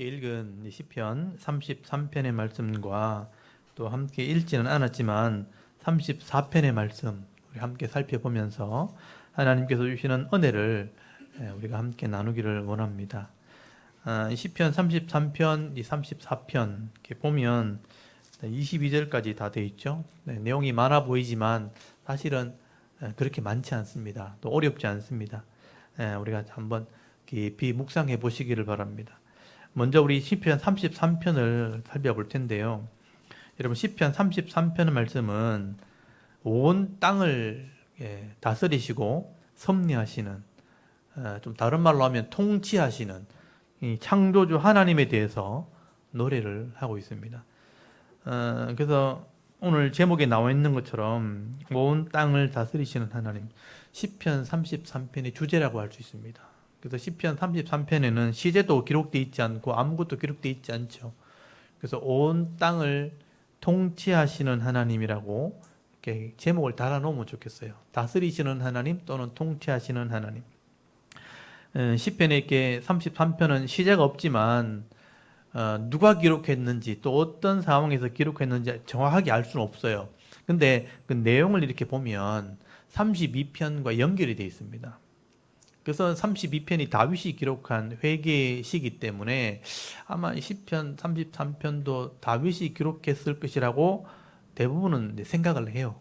함께 읽은 시편 33편의 말씀과 또 함께 읽지는 않았지만 34편의 말씀 우리 함께 살펴보면서 하나님께서 주시는 은혜를 우리가 함께 나누기를 원합니다. 이 시편 33편, 이 34편 이렇게 보면 22절까지 다 되어 있죠. 내용이 많아 보이지만 사실은 그렇게 많지 않습니다. 또 어렵지 않습니다. 우리가 한번 깊이 묵상해 보시기를 바랍니다. 먼저 우리 시편 33편을 살펴볼 텐데요. 여러분 시편 33편의 말씀은 온 땅을 다스리시고 섭리하시는, 좀 다른 말로 하면 통치하시는 이 창조주 하나님에 대해서 노래를 하고 있습니다. 그래서 오늘 제목에 나와 있는 것처럼 온 땅을 다스리시는 하나님, 시편 33편의 주제라고 할 수 있습니다. 그래서 시편 33편에는 시제도 기록되어 있지 않고 아무것도 기록되어 있지 않죠. 그래서 온 땅을 통치하시는 하나님이라고 이렇게 제목을 달아놓으면 좋겠어요. 다스리시는 하나님 또는 통치하시는 하나님. 시편에 이렇게 33편은 시제가 없지만 누가 기록했는지 또 어떤 상황에서 기록했는지 정확하게 알 수는 없어요. 근데 그 내용을 이렇게 보면 32편과 연결이 되어 있습니다. 그래서 32편이 다윗이 기록한 회개의 시기 때문에 아마 시편 33편도 다윗이 기록했을 것이라고 대부분은 생각을 해요.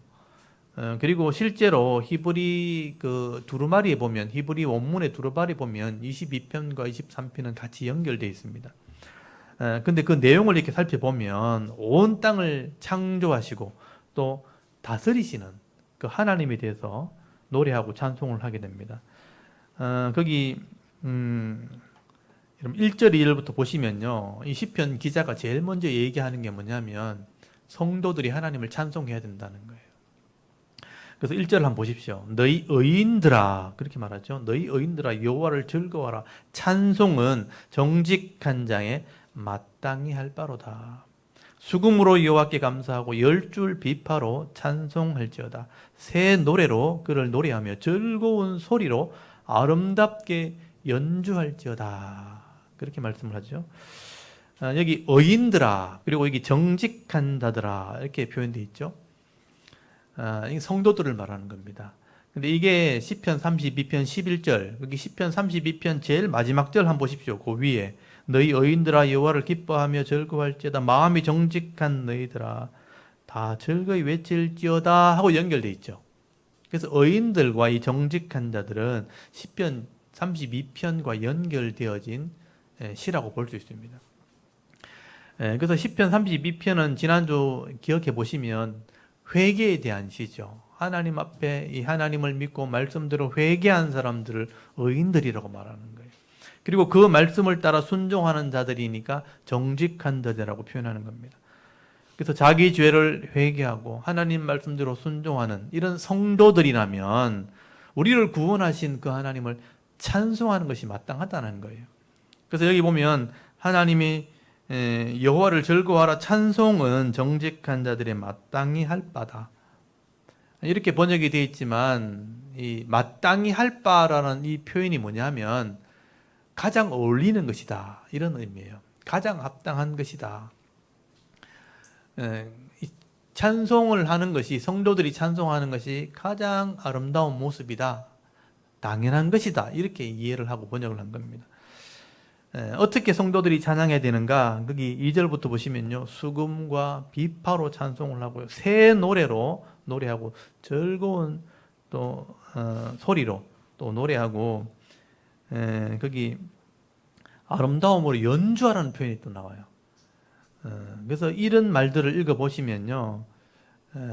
그리고 실제로 히브리 그 두루마리에 보면, 히브리 원문의 두루마리 보면 22편과 23편은 같이 연결되어 있습니다. 근데 그 내용을 이렇게 살펴보면 온 땅을 창조하시고 또 다스리시는 그 하나님에 대해서 노래하고 찬송을 하게 됩니다. 거기 여러분 1절 2절부터 보시면요, 이 시편 기자가 제일 먼저 얘기하는 게 뭐냐면 성도들이 하나님을 찬송해야 된다는 거예요. 그래서 1절 한번 보십시오. 너희 의인들아, 그렇게 말하죠. 너희 의인들아 여호와를 즐거워하라. 찬송은 정직한 자에 마땅히 할 바로다. 수금으로 여호와께 감사하고 열줄 비파로 찬송할지어다. 새 노래로 그를 노래하며 즐거운 소리로 아름답게 연주할지어다. 그렇게 말씀을 하죠. 여기 의인들아, 그리고 여기 정직한 자들아 이렇게 표현되어 있죠. 이 성도들을 말하는 겁니다. 근데 이게 시편 32편 11절, 여기 시편 32편 제일 마지막 절 한번 보십시오. 그 위에 너희 의인들아 여호와를 기뻐하며 즐거워할지어다. 마음이 정직한 너희들아 다 즐거이 외칠지어다 하고 연결되어 있죠. 그래서 의인들과 이 정직한 자들은 시편 32편과 연결되어진 시라고 볼 수 있습니다. 그래서 시편 32편은 지난주 기억해 보시면 회개에 대한 시죠. 하나님 앞에 이 하나님을 믿고 말씀대로 회개한 사람들을 의인들이라고 말하는 거예요. 그리고 그 말씀을 따라 순종하는 자들이니까 정직한 자들이라고 표현하는 겁니다. 그래서 자기 죄를 회개하고 하나님 말씀대로 순종하는 이런 성도들이라면 우리를 구원하신 그 하나님을 찬송하는 것이 마땅하다는 거예요. 그래서 여기 보면 하나님이 여호와를 즐거워하라. 찬송은 정직한 자들의 마땅히 할 바다. 이렇게 번역이 되어 있지만 이 마땅히 할 바라는 이 표현이 뭐냐면 가장 어울리는 것이다, 이런 의미예요. 가장 합당한 것이다. 찬송을 하는 것이, 성도들이 찬송하는 것이 가장 아름다운 모습이다, 당연한 것이다, 이렇게 이해를 하고 번역을 한 겁니다. 어떻게 성도들이 찬양해야 되는가? 거기 2절부터 보시면요, 수금과 비파로 찬송을 하고요, 새 노래로 노래하고 즐거운 또 소리로 또 노래하고, 거기 아름다움으로 연주하라는 표현이 또 나와요. 그래서 이런 말들을 읽어보시면요,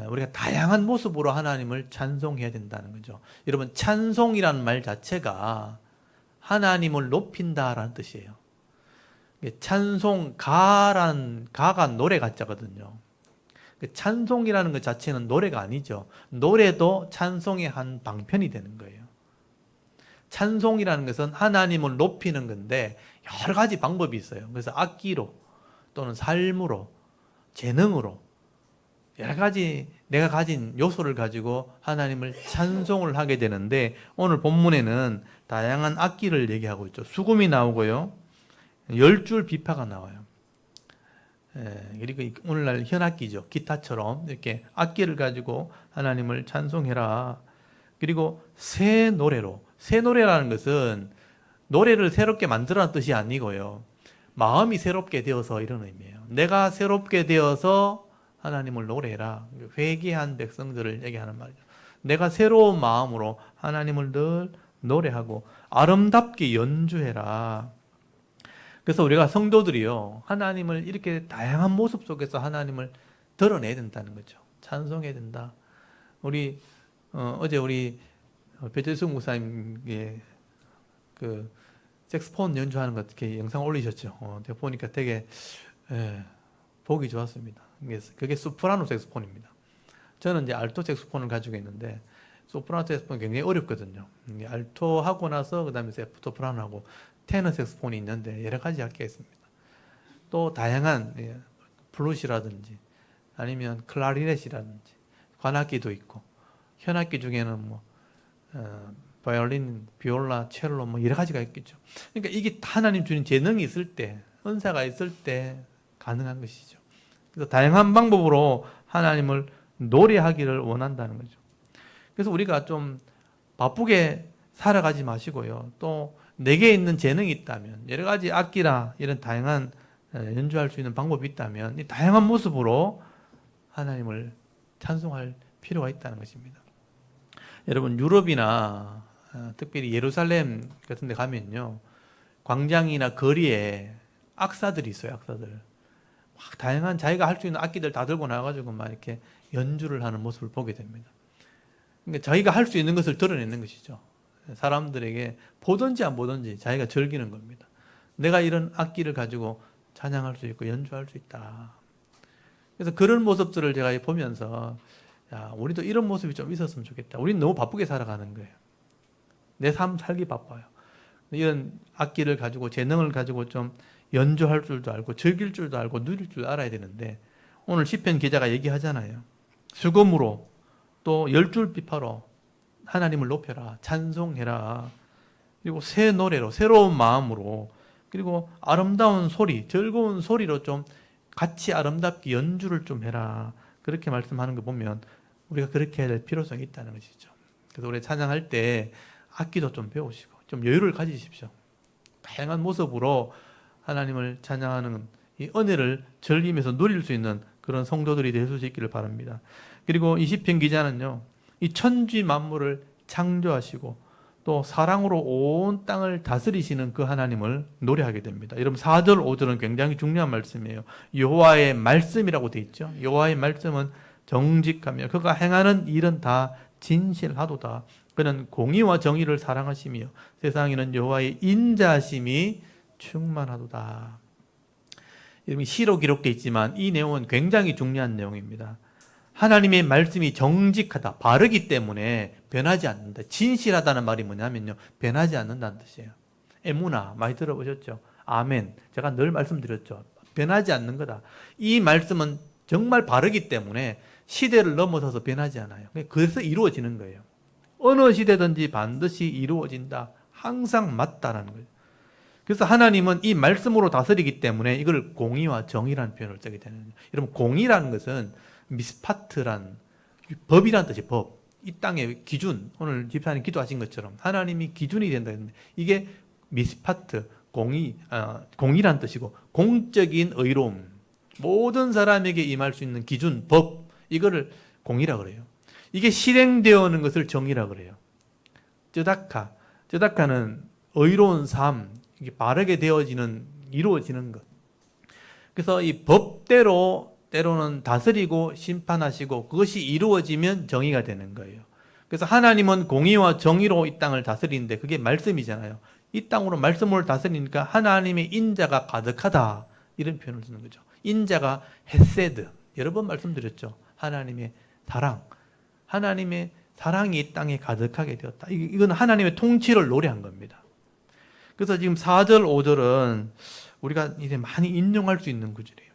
우리가 다양한 모습으로 하나님을 찬송해야 된다는 거죠. 여러분, 찬송이라는 말 자체가 하나님을 높인다라는 뜻이에요. 찬송, 가가 노래 같자거든요. 찬송이라는 것 자체는 노래가 아니죠. 노래도 찬송의 한 방편이 되는 거예요. 찬송이라는 것은 하나님을 높이는 건데 여러 가지 방법이 있어요. 그래서 악기로 또는 삶으로, 재능으로 여러 가지 내가 가진 요소를 가지고 하나님을 찬송을 하게 되는데, 오늘 본문에는 다양한 악기를 얘기하고 있죠. 수금이 나오고요, 10줄 비파가 나와요. 그리고 오늘날 현악기죠. 기타처럼 이렇게 악기를 가지고 하나님을 찬송해라. 그리고 새 노래로, 새 노래라는 것은 노래를 새롭게 만들어라는 뜻이 아니고요. 마음이 새롭게 되어서 이런 의미예요. 내가 새롭게 되어서 하나님을 노래해라. 회개한 백성들을 얘기하는 말이죠. 내가 새로운 마음으로 하나님을 늘 노래하고 아름답게 연주해라. 그래서 우리가 성도들이요, 하나님을 이렇게 다양한 모습 속에서 하나님을 드러내야 된다는 거죠. 찬송해야 된다. 어제 우리 배재승 목사님의 그 색소폰 연주하는 거 어떻게 영상 올리셨죠? 보니까 되게 보기 좋았습니다. 그게 소프라노 색소폰입니다. 저는 이제 알토 색소폰을 가지고 있는데 소프라노 색소폰이 굉장히 어렵거든요. 알토 하고 나서 그다음에 소프라노 하고 테너 색소폰이 있는데 여러 가지 악기가 있습니다. 또 다양한 플룻이라든지 아니면 클라리넷이라든지 관악기도 있고 현악기 중에는 바이올린, 비올라, 첼로 여러 가지가 있겠죠. 그러니까 이게 하나님 주신 재능이 있을 때, 은사가 있을 때 가능한 것이죠. 그래서 다양한 방법으로 하나님을 노래하기를 원한다는 거죠. 그래서 우리가 좀 바쁘게 살아가지 마시고요. 또 내게 있는 재능이 있다면, 여러 가지 악기나 이런 다양한 연주할 수 있는 방법이 있다면 이 다양한 모습으로 하나님을 찬송할 필요가 있다는 것입니다. 여러분, 유럽이나 특별히 예루살렘 같은 데 가면요, 광장이나 거리에 악사들이 있어요. 악사들 막 다양한 자기가 할 수 있는 악기들 다 들고 나와가지고 막 이렇게 연주를 하는 모습을 보게 됩니다. 그러니까 자기가 할 수 있는 것을 드러내는 것이죠. 사람들에게 보든지 안 보든지 자기가 즐기는 겁니다. 내가 이런 악기를 가지고 찬양할 수 있고 연주할 수 있다. 그래서 그런 모습들을 제가 보면서 야, 우리도 이런 모습이 좀 있었으면 좋겠다. 우리는 너무 바쁘게 살아가는 거예요. 내 삶 살기 바빠요. 이런 악기를 가지고 재능을 가지고 좀 연주할 줄도 알고 즐길 줄도 알고 누릴 줄 알아야 되는데 오늘 시편 기자가 얘기하잖아요. 수금으로 또 10줄 비파로 하나님을 높여라. 찬송해라. 그리고 새 노래로 새로운 마음으로 그리고 아름다운 소리, 즐거운 소리로 좀 같이 아름답게 연주를 좀 해라. 그렇게 말씀하는 거 보면 우리가 그렇게 해야 될 필요성이 있다는 것이죠. 그래서 우리 찬양할 때 악기도 좀 배우시고 좀 여유를 가지십시오. 다양한 모습으로 하나님을 찬양하는 이 은혜를 즐기면서 누릴 수 있는 그런 성도들이 될 수 있기를 바랍니다. 그리고 이 시편 기자는요, 이 천지 만물을 창조하시고 또 사랑으로 온 땅을 다스리시는 그 하나님을 노래하게 됩니다. 여러분 4절, 5절은 굉장히 중요한 말씀이에요. 여호와의 말씀이라고 되어 있죠. 여호와의 말씀은 정직하며 그가 행하는 일은 다 진실하도다. 그는 공의와 정의를 사랑하시며 세상에는 여호와의 인자하심이 충만하도다. 여러분 시로 기록되어 있지만 이 내용은 굉장히 중요한 내용입니다. 하나님의 말씀이 정직하다, 바르기 때문에 변하지 않는다. 진실하다는 말이 뭐냐면요, 변하지 않는다는 뜻이에요. 에무나 많이 들어보셨죠? 아멘. 제가 늘 말씀드렸죠. 변하지 않는 거다. 이 말씀은 정말 바르기 때문에 시대를 넘어서서 변하지 않아요. 그래서 이루어지는 거예요. 어느 시대든지 반드시 이루어진다. 항상 맞다라는 거예요. 그래서 하나님은 이 말씀으로 다스리기 때문에 이걸 공의와 정의라는 표현을 쓰게 되는 거예요. 여러분, 공의라는 것은 미스파트란 법이란 뜻이에요. 법. 이 땅의 기준, 오늘 집사님 기도하신 것처럼 하나님이 기준이 된다 했는데 이게 미스파트, 공의란 뜻이고 공적인 의로움, 모든 사람에게 임할 수 있는 기준, 법, 이거를 공의라 그래요. 이게 실행되어 오는 것을 정의라 그래요. 쯔다카는 의로운 삶, 이게 바르게 이루어지는 것. 그래서 이 법대로 때로는 다스리고 심판하시고 그것이 이루어지면 정의가 되는 거예요. 그래서 하나님은 공의와 정의로 이 땅을 다스리는데 그게 말씀이잖아요. 이 땅으로 말씀으로 다스리니까 하나님의 인자가 가득하다, 이런 표현을 쓰는 거죠. 인자가 헤세드, 여러 번 말씀드렸죠. 하나님의 사랑, 하나님의 사랑이 이 땅에 가득하게 되었다. 이건 하나님의 통치를 노래한 겁니다. 그래서 지금 4절, 5절은 우리가 이제 많이 인용할 수 있는 구절이에요.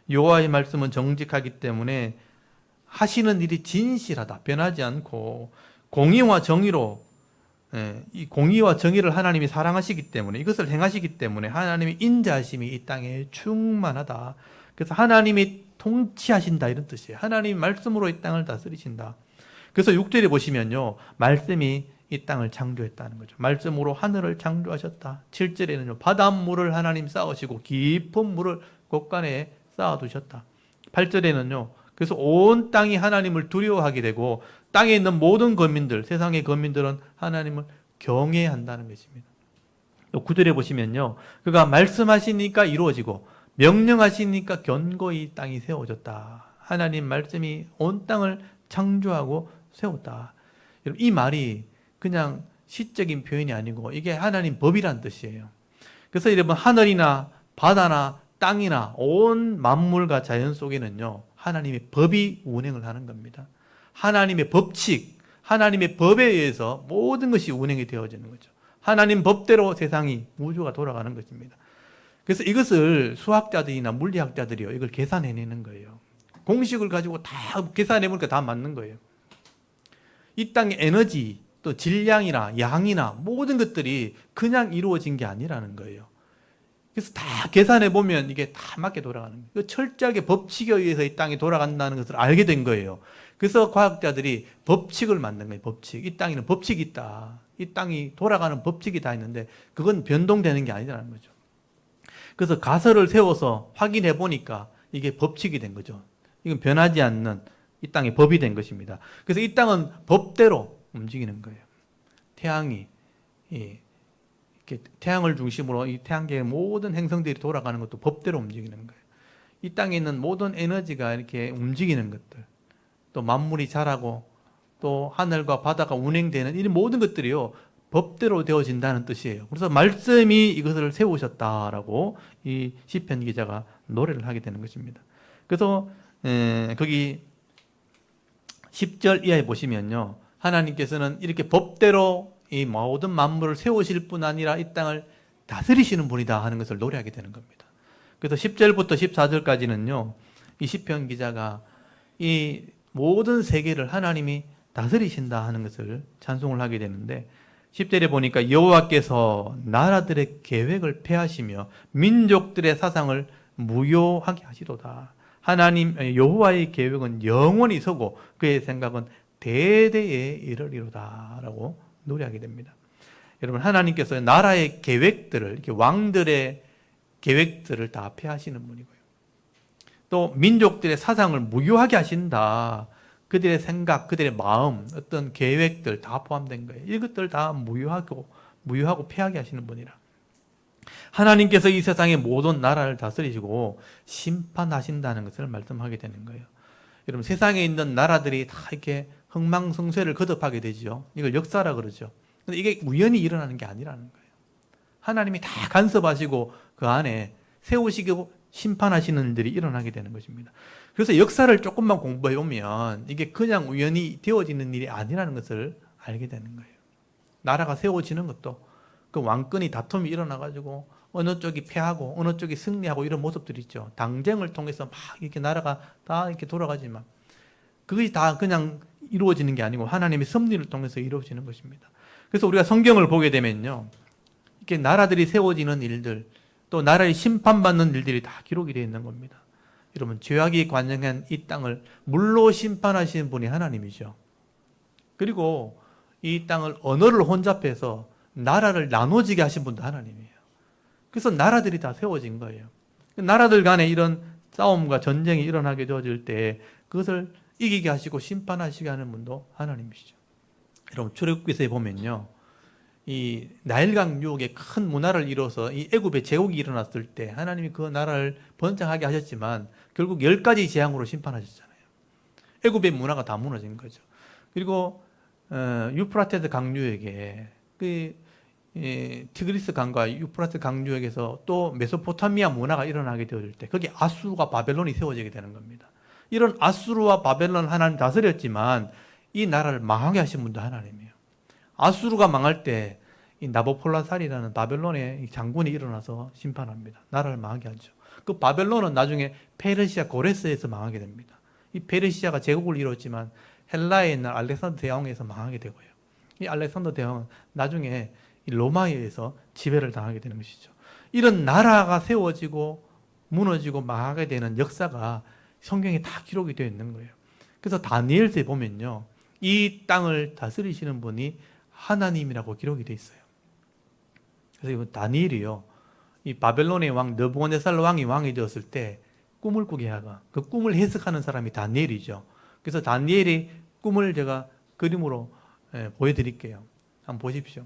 여호와의 말씀은 정직하기 때문에 하시는 일이 진실하다, 변하지 않고 공의와 정의로 이 공의와 정의를 하나님이 사랑하시기 때문에, 이것을 행하시기 때문에 하나님의 인자하심이 이 땅에 충만하다. 그래서 하나님이 통치하신다, 이런 뜻이에요. 하나님 말씀으로 이 땅을 다스리신다. 그래서 6절에 보시면요, 말씀이 이 땅을 창조했다는 거죠. 말씀으로 하늘을 창조하셨다. 7절에는요, 바닷물을 하나님 쌓으시고 깊은 물을 곳간에 쌓아두셨다. 8절에는요, 그래서 온 땅이 하나님을 두려워하게 되고 땅에 있는 모든 거민들, 세상의 거민들은 하나님을 경외한다는 것입니다. 또 9절에 보시면요, 그가 말씀하시니까 이루어지고 명령하시니까 견고히 땅이 세워졌다. 하나님 말씀이 온 땅을 창조하고 세웠다. 여러분, 이 말이 그냥 시적인 표현이 아니고 이게 하나님 법이란 뜻이에요. 그래서 여러분, 하늘이나 바다나 땅이나 온 만물과 자연 속에는요, 하나님의 법이 운행을 하는 겁니다. 하나님의 법칙, 하나님의 법에 의해서 모든 것이 운행이 되어지는 거죠. 하나님 법대로 세상이, 우주가 돌아가는 것입니다. 그래서 이것을 수학자들이나 물리학자들이요, 이걸 계산해내는 거예요. 공식을 가지고 다 계산해보니까 다 맞는 거예요. 이 땅의 에너지, 또 질량이나 양이나 모든 것들이 그냥 이루어진 게 아니라는 거예요. 그래서 다 계산해보면 이게 다 맞게 돌아가는 거예요. 철저하게 법칙에 의해서 이 땅이 돌아간다는 것을 알게 된 거예요. 그래서 과학자들이 법칙을 만든 거예요. 법칙. 이 땅에는 법칙이 있다. 이 땅이 돌아가는 법칙이 다 있는데 그건 변동되는 게 아니라는 거죠. 그래서 가설을 세워서 확인해 보니까 이게 법칙이 된 거죠. 이건 변하지 않는 이 땅의 법이 된 것입니다. 그래서 이 땅은 법대로 움직이는 거예요. 태양이 이렇게 태양을 중심으로 이 태양계의 모든 행성들이 돌아가는 것도 법대로 움직이는 거예요. 이 땅에 있는 모든 에너지가 이렇게 움직이는 것들, 또 만물이 자라고 또 하늘과 바다가 운행되는 이 모든 것들이요, 법대로 되어진다는 뜻이에요. 그래서 말씀이 이것을 세우셨다라고 이 시편 기자가 노래를 하게 되는 것입니다. 그래서 거기 10절 이하에 보시면요, 하나님께서는 이렇게 법대로 이 모든 만물을 세우실 뿐 아니라 이 땅을 다스리시는 분이다 하는 것을 노래하게 되는 겁니다. 그래서 10절부터 14절까지는요, 이 시편 기자가 이 모든 세계를 하나님이 다스리신다 하는 것을 찬송을 하게 되는데, 10절에 보니까 여호와께서 나라들의 계획을 폐하시며 민족들의 사상을 무효하게 하시도다. 하나님 여호와의 계획은 영원히 서고 그의 생각은 대대에 이르리로다 라고 노래하게 됩니다. 여러분, 하나님께서 나라의 계획들을, 이렇게 왕들의 계획들을 다 폐하시는 분이고요, 또 민족들의 사상을 무효하게 하신다. 그들의 생각, 그들의 마음, 어떤 계획들 다 포함된 거예요. 이것들 다 무효하고 폐하게 하시는 분이라. 하나님께서 이 세상의 모든 나라를 다스리시고 심판하신다는 것을 말씀하게 되는 거예요. 여러분, 세상에 있는 나라들이 다 이렇게 흥망성쇠를 거듭하게 되죠. 이걸 역사라 그러죠. 근데 이게 우연히 일어나는 게 아니라는 거예요. 하나님이 다 간섭하시고 그 안에 세우시고 심판하시는 일들이 일어나게 되는 것입니다. 그래서 역사를 조금만 공부해 보면 이게 그냥 우연히 되어지는 일이 아니라는 것을 알게 되는 거예요. 나라가 세워지는 것도 그 왕권이 다툼이 일어나가지고 어느 쪽이 패하고 어느 쪽이 승리하고 이런 모습들이 있죠. 당쟁을 통해서 막 이렇게 나라가 다 이렇게 돌아가지만 그것이 다 그냥 이루어지는 게 아니고 하나님의 섭리를 통해서 이루어지는 것입니다. 그래서 우리가 성경을 보게 되면요, 이렇게 나라들이 세워지는 일들, 또 나라의 심판받는 일들이 다 기록이 되어 있는 겁니다. 여러분, 죄악이 관영한 이 땅을 물로 심판하시는 분이 하나님이죠. 그리고 이 땅을 언어를 혼잡해서 나라를 나눠지게 하신 분도 하나님이에요. 그래서 나라들이 다 세워진 거예요. 나라들 간에 이런 싸움과 전쟁이 일어나게 되어질 때 그것을 이기게 하시고 심판하시게 하는 분도 하나님이시죠. 여러분, 출애굽기서에 보면요, 이 나일강 유역에 큰 문화를 이뤄서 이 애굽의 제국이 일어났을 때 하나님이 그 나라를 번창하게 하셨지만 결국 10가지 재앙으로 심판하셨잖아요. 애굽의 문화가 다 무너진 거죠. 그리고 유프라테스 강유역에 티그리스 강과 유프라테스 강유역에서 또 메소포타미아 문화가 일어나게 되어질 때 거기 아수르가 바벨론이 세워지게 되는 겁니다. 이런 아수르와 바벨론 하나님 다스렸지만 이 나라를 망하게 하신 분도 하나님이에요. 아수르가 망할 때 이 나보폴라살이라는 바벨론의 장군이 일어나서 심판합니다. 나라를 망하게 하죠. 그 바벨론은 나중에 페르시아 고레스에서 망하게 됩니다. 이 페르시아가 제국을 이뤘지만 헬라에 있는 알렉산더 대왕에서 망하게 되고요. 이 알렉산더 대왕은 나중에 이 로마에 의해서 지배를 당하게 되는 것이죠. 이런 나라가 세워지고 무너지고 망하게 되는 역사가 성경에 다 기록이 되어 있는 거예요. 그래서 다니엘서에 보면요, 이 땅을 다스리시는 분이 하나님이라고 기록이 되어 있어요. 그래서 이 다니엘이요, 이 바벨론의 왕 느부갓네살 왕이 되었을 때 꿈을 꾸게 하가, 그 꿈을 해석하는 사람이 다니엘이죠. 그래서 다니엘의 꿈을 제가 그림으로 보여드릴게요. 한번 보십시오.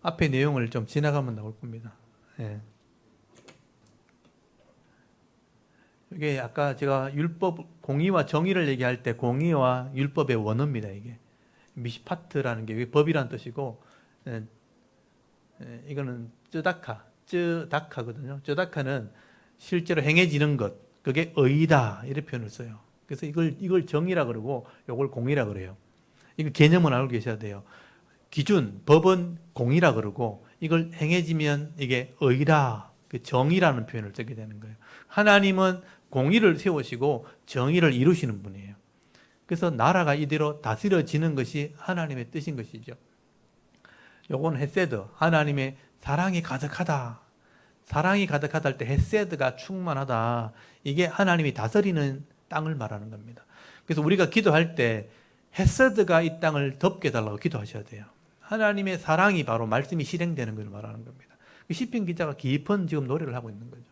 앞에 내용을 좀 지나가면 나올 겁니다. 예. 이게 아까 제가 율법, 공의와 정의를 얘기할 때 공의와 율법의 원어입니다. 이게 미시파트라는 게 법이라는 뜻이고, 이거는 쯔다카거든요. 쯔다카는 실제로 행해지는 것, 그게 의다 이렇게 표현을 써요. 그래서 이걸 정의라 그러고 이걸 공의라 그래요. 이거 개념은 알고 계셔야 돼요. 기준, 법은 공의라 그러고 이걸 행해지면 이게 의라, 정의라는 표현을 쓰게 되는 거예요. 하나님은 공의를 세우시고 정의를 이루시는 분이에요. 그래서 나라가 이대로 다스려지는 것이 하나님의 뜻인 것이죠. 요건 헤세드, 하나님의 사랑이 가득하다. 사랑이 가득하다 할 때 헤세드가 충만하다. 이게 하나님이 다스리는 땅을 말하는 겁니다. 그래서 우리가 기도할 때 헤세드가 이 땅을 덮게 달라고 기도하셔야 돼요. 하나님의 사랑이 바로 말씀이 실행되는 걸 말하는 겁니다. 시편 기자가 깊은 지금 노래를 하고 있는 거죠.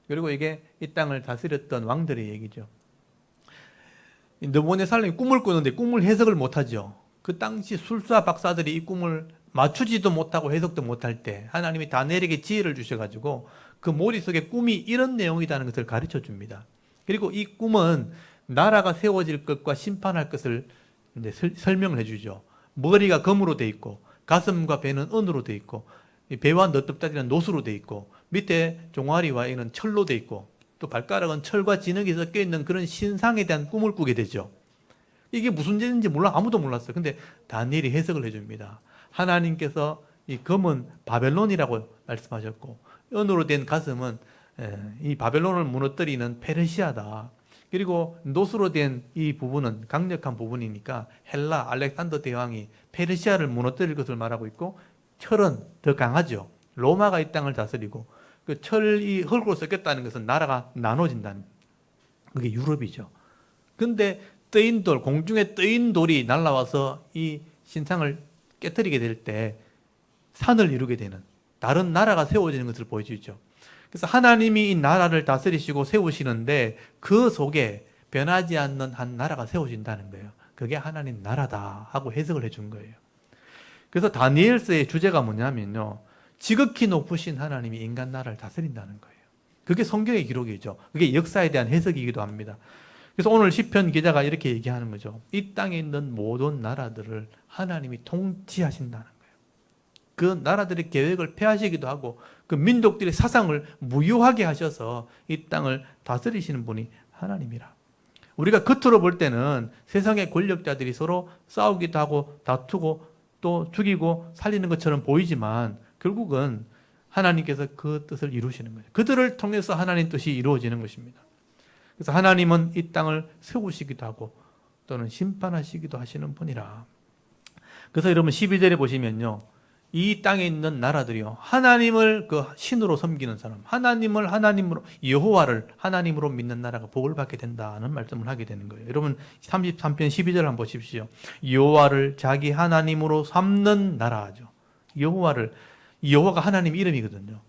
그리고 이게 이 땅을 다스렸던 왕들의 얘기죠. 느부갓네살이 꿈을 꾸는데 꿈을 해석을 못하죠. 그 당시 술사 박사들이 이 꿈을 맞추지도 못하고 해석도 못할 때 하나님이 다니엘에게 지혜를 주셔가지고 그 머릿속에 꿈이 이런 내용이라는 것을 가르쳐 줍니다. 그리고 이 꿈은 나라가 세워질 것과 심판할 것을 이제 설명을 해주죠. 머리가 금으로 돼 있고 가슴과 배는 은으로 돼 있고 배와 너뜻다리는 노수로 돼 있고 밑에 종아리와 이는 철로 돼 있고 또 발가락은 철과 진흙이 섞여 있는 그런 신상에 대한 꿈을 꾸게 되죠. 이게 무슨 죄인지 몰라, 아무도 몰랐어요. 근데 다니엘이 해석을 해줍니다. 하나님께서 이 금은 바벨론이라고 말씀하셨고 은으로 된 가슴은 이 바벨론을 무너뜨리는 페르시아다. 그리고 노수로 된 이 부분은 강력한 부분이니까 헬라 알렉산더 대왕이 페르시아를 무너뜨릴 것을 말하고 있고 철은 더 강하죠. 로마가 이 땅을 다스리고 그 철이 흙으로 섞였다는 것은 나라가 나눠진다는, 그게 유럽이죠. 근데 뜨인 돌, 공중에 뜨인 돌이 날아와서 이 신상을 깨뜨리게 될 때 산을 이루게 되는 다른 나라가 세워지는 것을 보여주죠. 그래서 하나님이 이 나라를 다스리시고 세우시는데 그 속에 변하지 않는 한 나라가 세워진다는 거예요. 그게 하나님 나라다 하고 해석을 해준 거예요. 그래서 다니엘서의 주제가 뭐냐면요, 지극히 높으신 하나님이 인간 나라를 다스린다는 거예요. 그게 성경의 기록이죠. 그게 역사에 대한 해석이기도 합니다. 그래서 오늘 시편 기자가 이렇게 얘기하는 거죠. 이 땅에 있는 모든 나라들을 하나님이 통치하신다는 거예요. 그 나라들의 계획을 폐하시기도 하고 그 민족들의 사상을 무효하게 하셔서 이 땅을 다스리시는 분이 하나님이라. 우리가 겉으로 볼 때는 세상의 권력자들이 서로 싸우기도 하고 다투고 또 죽이고 살리는 것처럼 보이지만 결국은 하나님께서 그 뜻을 이루시는 거죠. 그들을 통해서 하나님 뜻이 이루어지는 것입니다. 그래서 하나님은 이 땅을 세우시기도 하고 또는 심판하시기도 하시는 분이라. 그래서 여러분 12절에 보시면요, 이 땅에 있는 나라들이요, 하나님을 그 신으로 섬기는 사람, 하나님을 하나님으로, 여호와를 하나님으로 믿는 나라가 복을 받게 된다는 말씀을 하게 되는 거예요. 여러분 33편 12절 한번 보십시오. 여호와를 자기 하나님으로 삼는 나라죠. 여호와가 하나님 이름이거든요.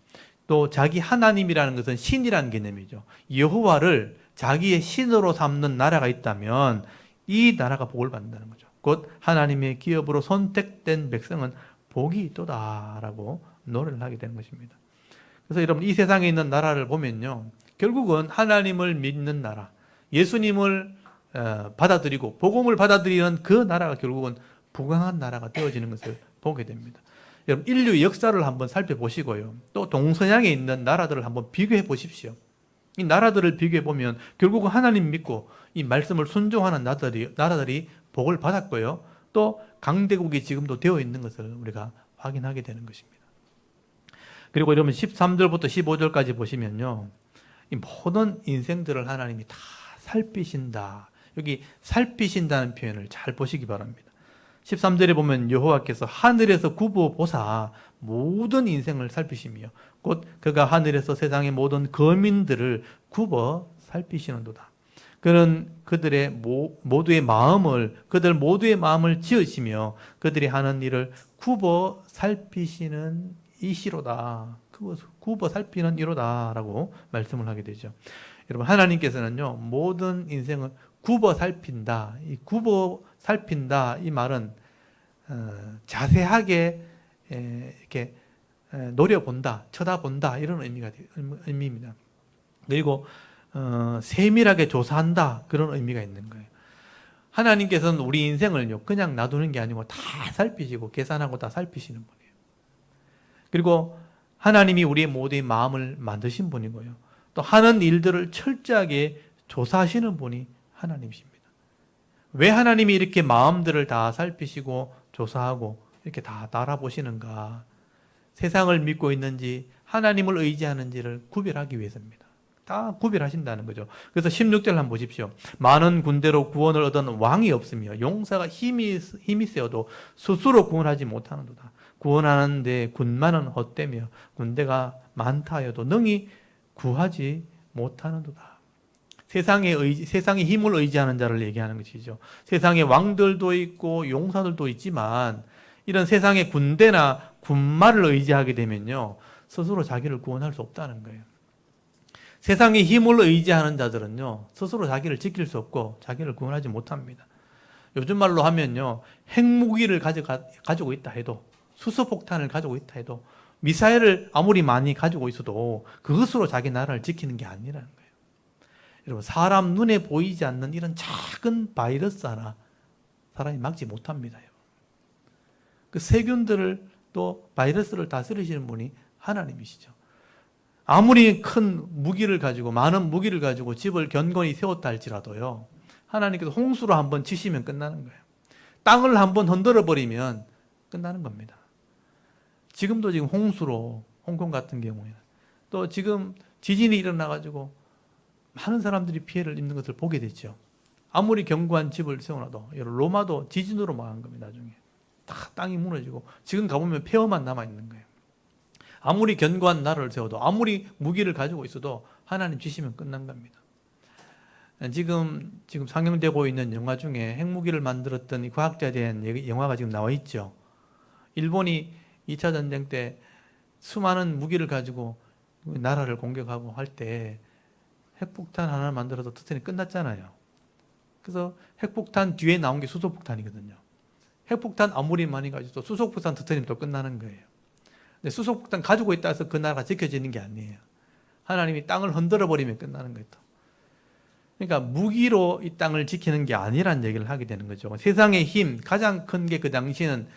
또 자기 하나님이라는 것은 신이라는 개념이죠. 여호와를 자기의 신으로 삼는 나라가 있다면 이 나라가 복을 받는다는 거죠. 곧 하나님의 기업으로 선택된 백성은 복이 있도다라고 노래를 하게 되는 것입니다. 그래서 여러분 이 세상에 있는 나라를 보면요, 결국은 하나님을 믿는 나라, 예수님을 받아들이고 복음을 받아들이는 그 나라가 결국은 부강한 나라가 되어지는 것을 보게 됩니다. 여러분 인류 역사를 한번 살펴보시고요, 또 동서양에 있는 나라들을 한번 비교해 보십시오. 이 나라들을 비교해 보면 결국은 하나님 믿고 이 말씀을 순종하는 나라들이 복을 받았고요, 또 강대국이 지금도 되어 있는 것을 우리가 확인하게 되는 것입니다. 그리고 여러분 13절부터 15절까지 보시면요, 이 모든 인생들을 하나님이 다 살피신다. 여기 살피신다는 표현을 잘 보시기 바랍니다. 13절에 보면 여호와께서 하늘에서 굽어 보사 모든 인생을 살피시며 곧 그가 하늘에서 세상의 모든 거민들을 굽어 살피시는도다. 그는 그들 모두의 마음을 지으시며 그들이 하는 일을 굽어 살피시는 이시로다. 굽어 살피는 이로다라고 말씀을 하게 되죠. 여러분, 하나님께서는요, 모든 인생을 굽어 살핀다. 이 굽어 살핀다 이 말은 자세하게 이렇게 노려본다, 쳐다본다 이런 의미입니다. 그리고 세밀하게 조사한다 그런 의미가 있는 거예요. 하나님께서는 우리 인생을요 그냥 놔두는 게 아니고 다 살피시고 계산하고 다 살피시는 분이에요. 그리고 하나님이 우리의 모두의 마음을 만드신 분이고요. 또 하는 일들을 철저하게 조사하시는 분이 하나님이십니다. 왜 하나님이 이렇게 마음들을 다 살피시고 조사하고 이렇게 다 알아보시는가? 세상을 믿고 있는지 하나님을 의지하는지를 구별하기 위해서입니다. 다 구별하신다는 거죠. 그래서 16절 한번 보십시오. 많은 군대로 구원을 얻은 왕이 없으며 용사가 힘이 세어도 스스로 구원하지 못하는도다. 구원하는데 군마는 헛되며 군대가 많다 하여도 능히 구하지 못하는도다. 세상의 힘을 의지하는 자를 얘기하는 것이죠. 세상에 왕들도 있고 용사들도 있지만 이런 세상의 군대나 군마를 의지하게 되면요 스스로 자기를 구원할 수 없다는 거예요. 세상의 힘을 의지하는 자들은요 스스로 자기를 지킬 수 없고 자기를 구원하지 못합니다. 요즘 말로 하면요 핵무기를 가지고 있다 해도, 수소폭탄을 가지고 있다 해도, 미사일을 아무리 많이 가지고 있어도 그것으로 자기 나라를 지키는 게 아니라는 거예요. 여러분, 사람 눈에 보이지 않는 이런 작은 바이러스 하나 사람이 막지 못합니다. 그 세균들을 또 바이러스를 다스리시는 분이 하나님이시죠. 아무리 큰 무기를 가지고, 많은 무기를 가지고 집을 견고히 세웠다 할지라도요 하나님께서 홍수로 한번 치시면 끝나는 거예요. 땅을 한번 흔들어 버리면 끝나는 겁니다. 지금 홍수로 홍콩 같은 경우에는 또 지금 지진이 일어나가지고 많은 사람들이 피해를 입는 것을 보게 됐죠. 아무리 견고한 집을 세워놔도, 로마도 지진으로 망한 겁니다. 나중에 다 땅이 무너지고 지금 가보면 폐허만 남아있는 거예요. 아무리 견고한 나라를 세워도, 아무리 무기를 가지고 있어도 하나님 지시면 끝난 겁니다. 지금 상영되고 있는 영화 중에 핵무기를 만들었던 이 과학자에 대한 영화가 지금 나와 있죠. 일본이 2차 전쟁 때 수많은 무기를 가지고 나라를 공격하고 할 때 핵폭탄 하나 만들어서 터뜨리면 끝났잖아요. 그래서 핵폭탄 뒤에 나온 게 수소폭탄이거든요. 핵폭탄 아무리 많이 가지고 수소폭탄 터뜨리면 또 끝나는 거예요. 근데 수소폭탄 가지고 있다 해서 그 나라가 지켜지는 게 아니에요. 하나님이 땅을 흔들어 버리면 끝나는 거예요. 그러니까 무기로 이 땅을 지키는 게 아니라는 얘기를 하게 되는 거죠. 세상의 힘, 가장 큰 게 그 당시에는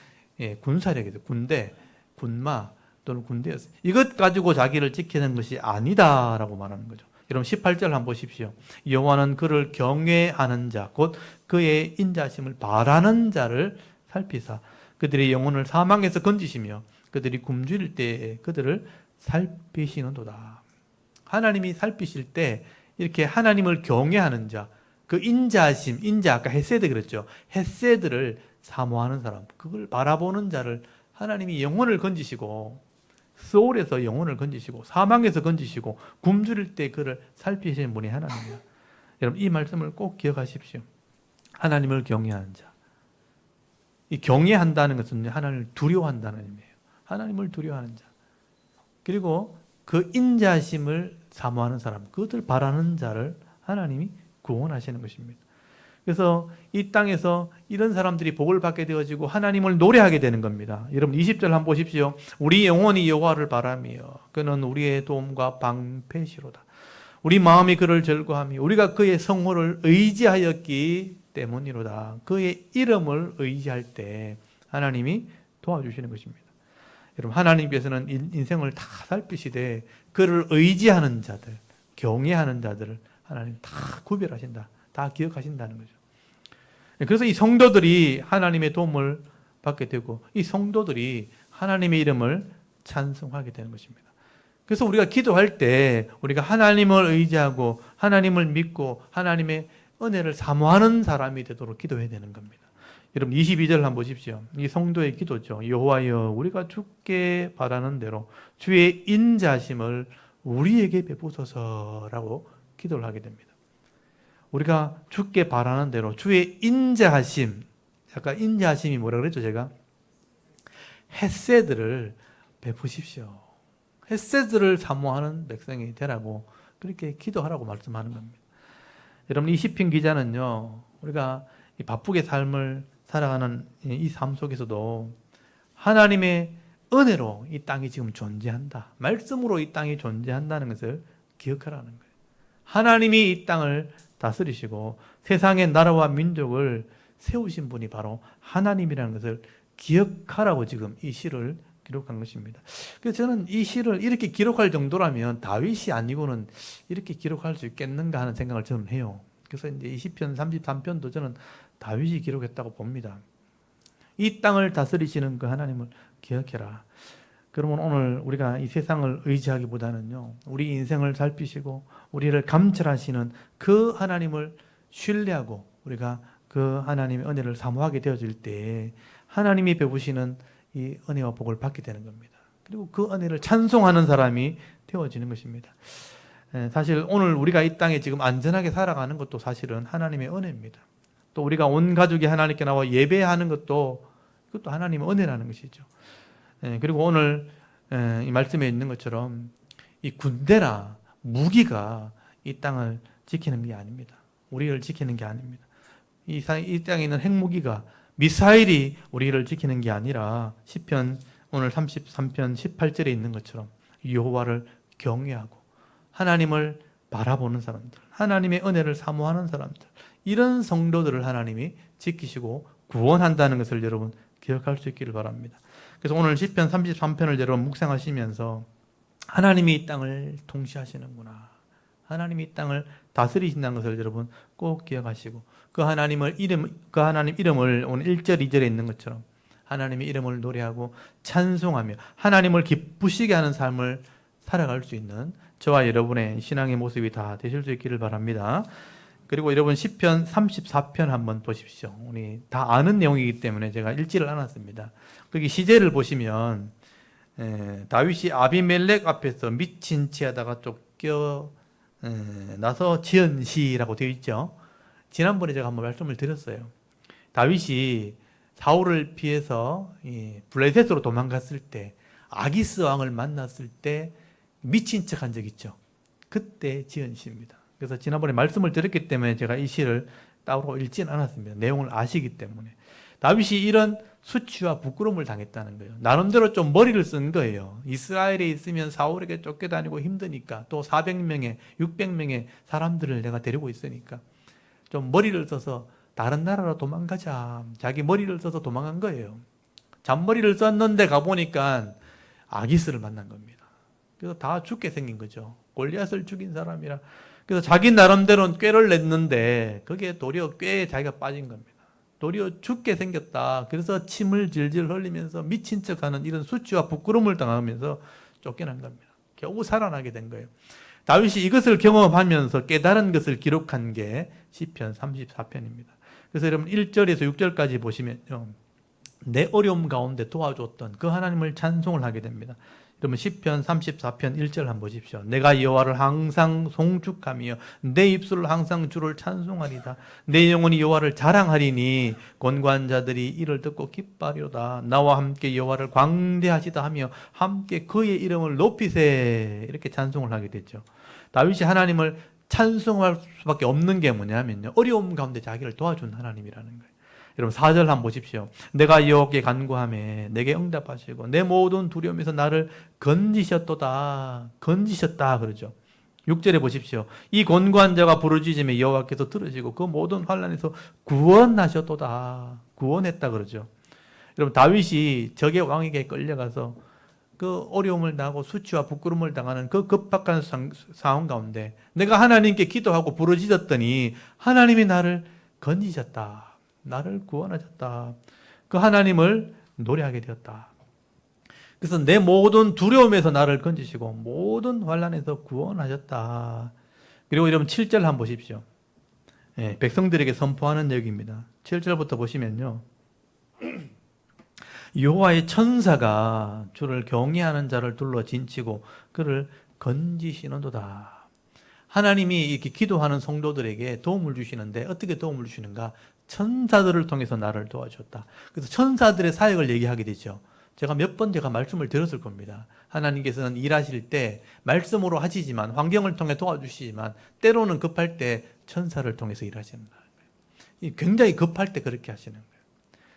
군사력이죠. 군대, 군마 또는 군대였어요. 이것 가지고 자기를 지키는 것이 아니다라고 말하는 거죠. 여러분 18절 한번 보십시오. 여호와는 그를 경외하는 자, 곧 그의 인자심을 바라는 자를 살피사 그들의 영혼을 사망에서 건지시며 그들이 굶주릴 때에 그들을 살피시는도다. 하나님이 살피실 때 이렇게 하나님을 경외하는 자, 그 인자심, 아까 헤세드 그랬죠. 헤세드를 사모하는 사람, 그걸 바라보는 자를 하나님이 영혼을 건지시고, 소울에서 영혼을 건지시고, 사망에서 건지시고, 굶주릴 때 그를 살피시는 분이 하나님이에요. 여러분 이 말씀을 꼭 기억하십시오. 하나님을 경외하는 자. 이 경외한다는 것은 하나님을 두려워한다는 의미예요. 하나님을 두려워하는 자. 그리고 그 인자심을 사모하는 사람, 그것을 바라는 자를 하나님이 구원하시는 것입니다. 그래서 이 땅에서 이런 사람들이 복을 받게 되어지고 하나님을 노래하게 되는 겁니다. 여러분 20절 한번 보십시오. 우리 영혼이 여호와를 바라며 그는 우리의 도움과 방패시로다. 우리 마음이 그를 절거하며 우리가 그의 성호를 의지하였기 때문이로다. 그의 이름을 의지할 때 하나님이 도와주시는 것입니다. 여러분 하나님께서는 인생을 다 살피시되 그를 의지하는 자들, 경외하는 자들을 하나님 다 구별하신다. 다 기억하신다는 거죠. 그래서 이 성도들이 하나님의 도움을 받게 되고 이 성도들이 하나님의 이름을 찬송하게 되는 것입니다. 그래서 우리가 기도할 때 우리가 하나님을 의지하고 하나님을 믿고 하나님의 은혜를 사모하는 사람이 되도록 기도해야 되는 겁니다. 여러분 22절 한번 보십시오. 이 성도의 기도죠. 여호와여 우리가 주께 바라는 대로 주의 인자심을 우리에게 베푸소서라고 기도를 하게 됩니다. 우리가 주께 바라는 대로 주의 인자하심, 약간 인자하심이 뭐라 그랬죠 제가? 헷세들을 베푸십시오. 헷세들을 사모하는 백성이 되라고 그렇게 기도하라고 말씀하는 겁니다. 여러분 이 시편 기자는요, 우리가 이 바쁘게 삶을 살아가는 이 삶 속에서도 하나님의 은혜로 이 땅이 지금 존재한다, 말씀으로 이 땅이 존재한다는 것을 기억하라는 거예요. 하나님이 이 땅을 다스리시고 세상의 나라와 민족을 세우신 분이 바로 하나님이라는 것을 기억하라고 지금 이 시를 기록한 것입니다. 그래서 저는 이 시를 이렇게 기록할 정도라면 다윗이 아니고는 이렇게 기록할 수 있겠는가 하는 생각을 저는 해요. 그래서 이제 이 시편 33편도 저는 다윗이 기록했다고 봅니다. 이 땅을 다스리시는 그 하나님을 기억해라. 그러면 오늘 우리가 이 세상을 의지하기보다는요, 우리 인생을 살피시고 우리를 감찰하시는 그 하나님을 신뢰하고 우리가 그 하나님의 은혜를 사모하게 되어질 때 하나님이 베푸시는 이 은혜와 복을 받게 되는 겁니다. 그리고 그 은혜를 찬송하는 사람이 되어지는 것입니다. 사실 오늘 우리가 이 땅에 지금 안전하게 살아가는 것도 사실은 하나님의 은혜입니다. 또 우리가 온 가족이 하나님께 나와 예배하는 것도 그것도 하나님의 은혜라는 것이죠. 그리고 오늘 이 말씀에 있는 것처럼 이 군대나 무기가 이 땅을 지키는 게 아닙니다. 우리를 지키는 게 아닙니다. 이 땅에 있는 핵무기가, 미사일이 우리를 지키는 게 아니라 시편 오늘 33편 18절에 있는 것처럼 여호와를 경외하고 하나님을 바라보는 사람들, 하나님의 은혜를 사모하는 사람들, 이런 성도들을 하나님이 지키시고 구원한다는 것을 여러분 기억할 수 있기를 바랍니다. 그래서 오늘 시편 33편을 여러분 묵상하시면서 하나님이 이 땅을 통치하시는구나, 하나님이 이 땅을 다스리신다는 것을 여러분 꼭 기억하시고 그 하나님 이름을 오늘 1절 2절에 있는 것처럼 하나님의 이름을 노래하고 찬송하며 하나님을 기쁘시게 하는 삶을 살아갈 수 있는 저와 여러분의 신앙의 모습이 다 되실 수 있기를 바랍니다. 그리고 여러분 시편 34편 한번 보십시오. 우리 다 아는 내용이기 때문에 제가 읽지를 않았습니다. 거기 시제를 보시면 다윗이 아비멜렉 앞에서 미친 채하다가 쫓겨 나서 지은 시라고 되어 있죠. 지난번에 제가 한번 말씀을 드렸어요. 다윗이 사울을 피해서 블레셋으로 도망갔을 때 아기스 왕을 만났을 때 미친 척한 적 있죠. 그때 지은 시입니다. 그래서 지난번에 말씀을 드렸기 때문에 제가 이 시를 따로 읽지는 않았습니다. 내용을 아시기 때문에. 다윗이 이런 수치와 부끄러움을 당했다는 거예요. 나름대로 좀 머리를 쓴 거예요. 이스라엘에 있으면 사울에게 쫓겨다니고 힘드니까, 또 400명의 600명의 사람들을 내가 데리고 있으니까 좀 머리를 써서 다른 나라로 도망가자. 자기 머리를 써서 도망간 거예요. 잔머리를 썼는데 가보니까 아기스를 만난 겁니다. 그래서 다 죽게 생긴 거죠. 골리앗을 죽인 사람이라. 그래서 자기 나름대로는 꾀를 냈는데 그게 도리어 꾀에 자기가 빠진 겁니다. 도리어 죽게 생겼다. 그래서 침을 질질 흘리면서 미친 척하는 이런 수치와 부끄러움을 당하면서 쫓겨난 겁니다. 겨우 살아나게 된 거예요. 다윗이 이것을 경험하면서 깨달은 것을 기록한 게 시편 34편입니다. 그래서 여러분 1절에서 6절까지 보시면요, 내 어려움 가운데 도와줬던 그 하나님을 찬송을 하게 됩니다. 여러분 시편 34편 1절 한번 보십시오. 내가 여호와를 항상 송축하며 내 입술을 항상 주를 찬송하리다. 내 영혼이 여호와를 자랑하리니 곤고한 자들이 이를 듣고 기뻐하리로다. 나와 함께 여호와를 광대하시다 하며 함께 그의 이름을 높이세. 이렇게 찬송을 하게 됐죠. 다윗이 하나님을 찬송할 수밖에 없는 게 뭐냐면요, 어려움 가운데 자기를 도와준 하나님이라는 거예요. 여러분 4절 한번 보십시오. 내가 여호와께 간구하매 내게 응답하시고 내 모든 두려움에서 나를 건지셨도다. 건지셨다 그러죠. 6절에 보십시오. 이 곤고한 자가 부르짖음에 여호와께서 들으시고 그 모든 환난에서 구원하셨도다. 구원했다 그러죠. 여러분 다윗이 적의 왕에게 끌려가서 그 어려움을 당하고 수치와 부끄러움을 당하는 그 급박한 상황 가운데 내가 하나님께 기도하고 부르짖었더니 하나님이 나를 건지셨다. 나를 구원하셨다. 그 하나님을 노래하게 되었다. 그래서 내 모든 두려움에서 나를 건지시고 모든 환난에서 구원하셨다. 그리고 여러분 7절 한번 보십시오. 백성들에게 선포하는 얘기입니다. 7절부터 보시면요, 여호와의 천사가 주를 경외하는 자를 둘러 진치고 그를 건지시는도다. 하나님이 이렇게 기도하는 성도들에게 도움을 주시는데 어떻게 도움을 주시는가? 천사들을 통해서 나를 도와줬다. 그래서 천사들의 사역을 얘기하게 되죠. 제가 몇 번 말씀을 드렸을 겁니다. 하나님께서는 일하실 때 말씀으로 하시지만 환경을 통해 도와주시지만 때로는 급할 때 천사를 통해서 일하시는 거예요. 굉장히 급할 때 그렇게 하시는 거예요.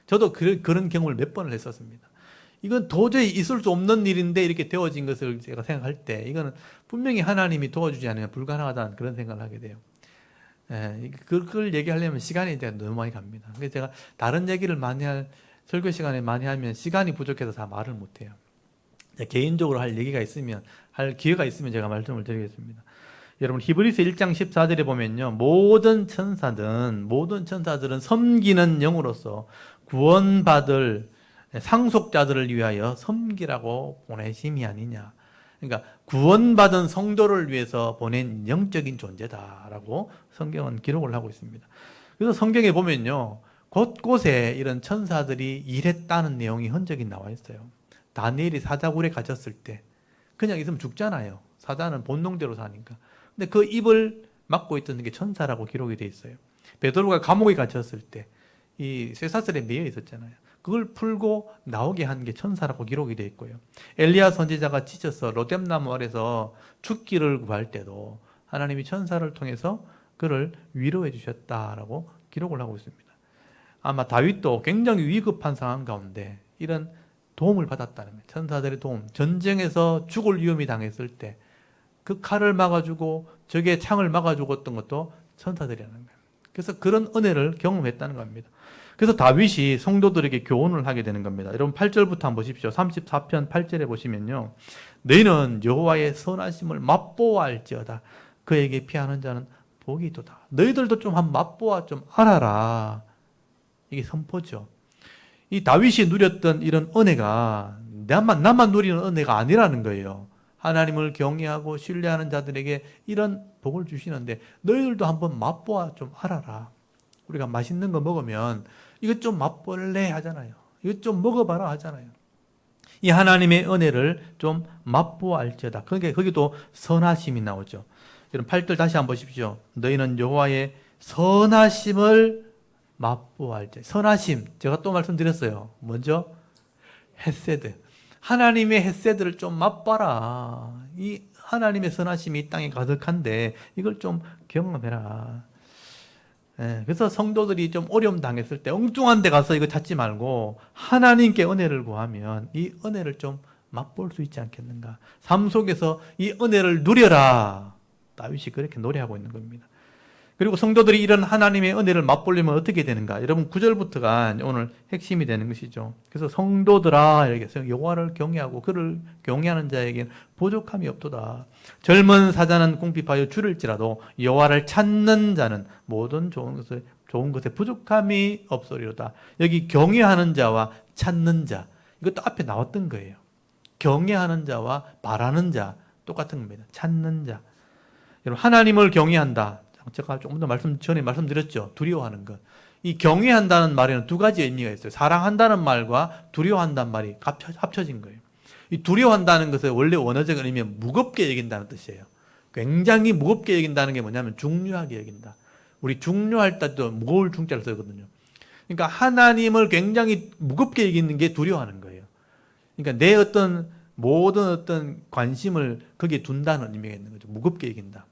저도 그런 경험을 몇 번을 했었습니다. 이건 도저히 있을 수 없는 일인데 이렇게 되어진 것을 제가 생각할 때 이거는 분명히 하나님이 도와주지 않으면 불가능하다는 그런 생각을 하게 돼요. 그걸 얘기하려면 시간이 너무 많이 갑니다. 그래서 제가 다른 얘기를 설교 시간에 많이 하면 시간이 부족해서 다 말을 못해요. 개인적으로 할 얘기가 있으면, 할 기회가 있으면 제가 말씀을 드리겠습니다. 여러분 히브리서 1장 14절에 보면요, 모든 천사들은 섬기는 영으로서 구원받을 상속자들을 위하여 섬기라고 보내심이 아니냐. 그러니까 구원받은 성도를 위해서 보낸 영적인 존재다라고 성경은 기록을 하고 있습니다. 그래서 성경에 보면요, 곳곳에 이런 천사들이 일했다는 내용이 흔적이 나와 있어요. 다니엘이 사자굴에 갇혔을 때 그냥 있으면 죽잖아요. 사자는 본능대로 사니까. 근데 그 입을 막고 있던 게 천사라고 기록이 돼 있어요. 베드로가 감옥에 갇혔을 때 이 쇠사슬에 매여 있었잖아요. 그걸 풀고 나오게 한 게 천사라고 기록이 돼 있고요. 엘리야 선지자가 지쳐서 로뎀나무 아래서 죽기를 구할 때도 하나님이 천사를 통해서 그를 위로해 주셨다라고 기록을 하고 있습니다. 아마 다윗도 굉장히 위급한 상황 가운데 이런 도움을 받았다는 거예요. 천사들의 도움. 전쟁에서 죽을 위험이 당했을 때 그 칼을 막아주고 적의 창을 막아주었던 것도 천사들이라는 거예요. 그래서 그런 은혜를 경험했다는 겁니다. 그래서 다윗이 성도들에게 교훈을 하게 되는 겁니다. 여러분 8절부터 한번 보십시오. 34편 8절에 보시면요, 너희는 여호와의 선하심을 맛보아할지어다. 그에게 피하는 자는 복이 있도다. 너희들도 좀 한번 맛보아 좀 알아라. 이게 선포죠. 이 다윗이 누렸던 이런 은혜가 나만 누리는 은혜가 아니라는 거예요. 하나님을 경외하고 신뢰하는 자들에게 이런 복을 주시는데 너희들도 한번 맛보아 좀 알아라. 우리가 맛있는 거 먹으면 이것 좀 맛볼래 하잖아요. 이것 좀 먹어봐라 하잖아요. 이 하나님의 은혜를 좀 맛보아 알지어다. 그러니까 거기도 선하심이 나오죠. 여러분 8절 다시 한번 보십시오. 너희는 여호와의 선하심을 맛보아 알지. 선하심, 제가 또 말씀드렸어요. 먼저 헤세드. 하나님의 헤세드를 좀 맛봐라. 이 하나님의 선하심이 이 땅에 가득한데 이걸 좀 경험해라. 그래서 성도들이 좀 어려움 당했을 때 엉뚱한 데 가서 이거 찾지 말고 하나님께 은혜를 구하면 이 은혜를 좀 맛볼 수 있지 않겠는가. 삶 속에서 이 은혜를 누려라. 다윗이 그렇게 노래하고 있는 겁니다. 그리고 성도들이 이런 하나님의 은혜를 맛보려면 어떻게 되는가? 여러분 9절부터가 오늘 핵심이 되는 것이죠. 그래서 성도들아 이렇게 해서 여호와를 경외하고 그를 경외하는 자에게는 부족함이 없도다. 젊은 사자는 궁핍하여 줄일지라도 여호와를 찾는 자는 모든 좋은 것에 부족함이 없으리로다. 여기 경외하는 자와 찾는 자, 이것도 앞에 나왔던 거예요. 경외하는 자와 바라는 자 똑같은 겁니다. 찾는 자. 여러분 하나님을 경외한다. 제가 조금 더 전에 말씀드렸죠. 두려워하는 것. 이 경외한다는 말에는 두 가지 의미가 있어요. 사랑한다는 말과 두려워한다는 말이 합쳐진 거예요. 이 두려워한다는 것의 원래 원어적인 의미는 무겁게 여긴다는 뜻이에요. 굉장히 무겁게 여긴다는 게 뭐냐면 중요하게 여긴다. 우리 중요할 때도 무거울 중자를 쓰거든요. 그러니까 하나님을 굉장히 무겁게 여기는 게 두려워하는 거예요. 그러니까 내 모든 관심을 거기에 둔다는 의미가 있는 거죠. 무겁게 여긴다.